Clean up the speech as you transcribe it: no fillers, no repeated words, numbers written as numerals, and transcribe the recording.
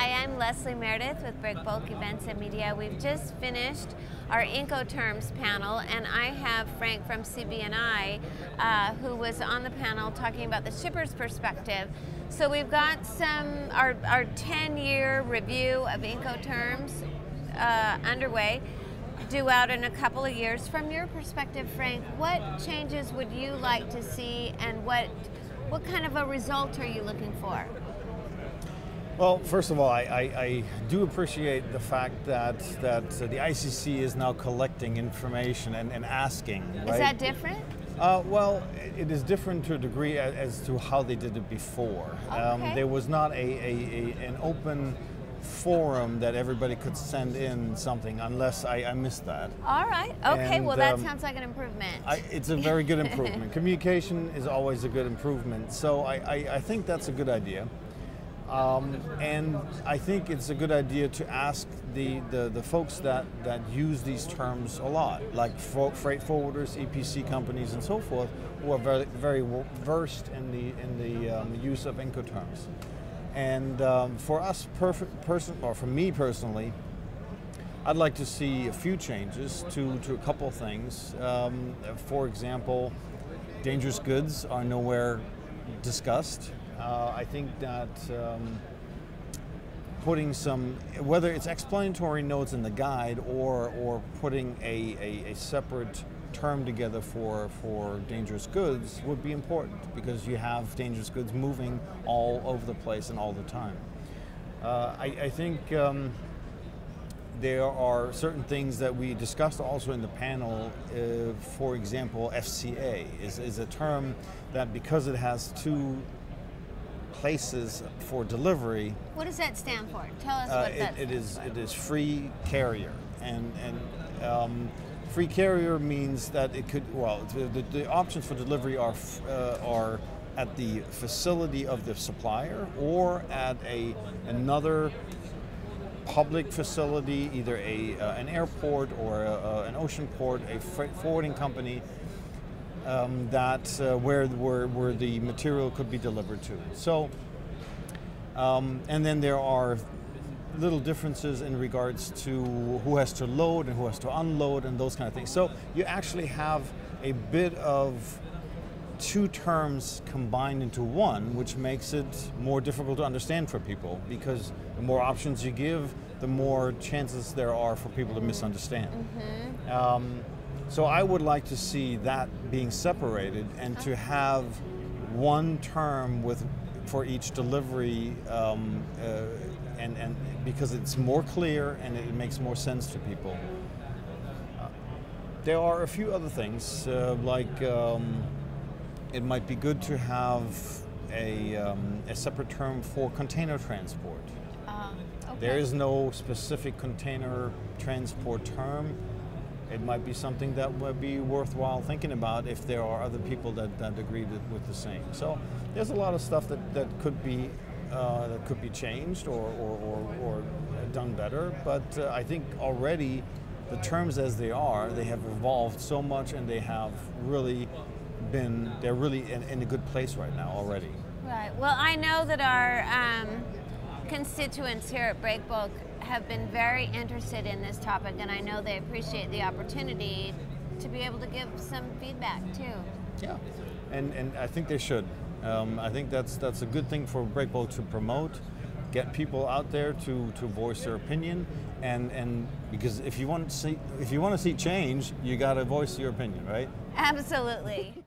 Hi, I'm Leslie Meredith with Breakbulk Events and Media. We've just finished our Incoterms panel, and I have Frank from CB&I who was on the panel talking about the shipper's perspective. So we've got our 10-year review of Incoterms underway, due out in a couple of years. From your perspective, Frank, what changes would you like to see, and what kind of a result are you looking for? Well, first of all, I do appreciate the fact that the ICC is now collecting information and asking. Right? Is that different? Well, it is different to a degree as to how they did it before. Okay. There was not an open forum that everybody could send in something, unless I missed that. All right. Okay. And, well, that sounds like an improvement. It's a very good improvement. Communication is always a good improvement. So I think that's a good idea. And I think it's a good idea to ask the folks that use these terms a lot, like freight forwarders, EPC companies, and so forth, who are very versed in the use of Incoterms. And for us, for me personally, I'd like to see a few changes to a couple things. For example, dangerous goods are nowhere discussed. I think that putting whether it's explanatory notes in the guide or putting a separate term together for dangerous goods would be important, because you have dangerous goods moving all over the place and all the time. I think there are certain things that we discussed also in the panel. For example, FCA is a term that, because it has two places for delivery. What does that stand for? Tell us what that stands for. It is free carrier, and free carrier means that it could, well, the options for delivery are at the facility of the supplier or at another public facility, either an airport or an ocean port, a freight forwarding company, where the material could be delivered to. So, and then there are little differences in regards to who has to load and who has to unload and those kind of things. So you actually have a bit of two terms combined into one, which makes it more difficult to understand for people, because the more options you give, the more chances there are for people to misunderstand. Mm-hmm. So I would like to see that being separated, and to have one term for each delivery, and because it's more clear and it makes more sense to people. There are a few other things, like it might be good to have a separate term for container transport. Okay. There is no specific container transport term. It might be something that would be worthwhile thinking about if there are other people that agree with the same. So there's a lot of stuff that could be changed or done better. But I think already the terms as they are, they have evolved so much, and they have really they're really in a good place right now already. Right. Well, I know that our constituents here at Breakbulk have been very interested in this topic, and I know they appreciate the opportunity to be able to give some feedback too. Yeah, and I think they should. I think that's a good thing for Breakbulk to promote, get people out there to voice their opinion, and because if you want to see change, you got to voice your opinion, right? Absolutely.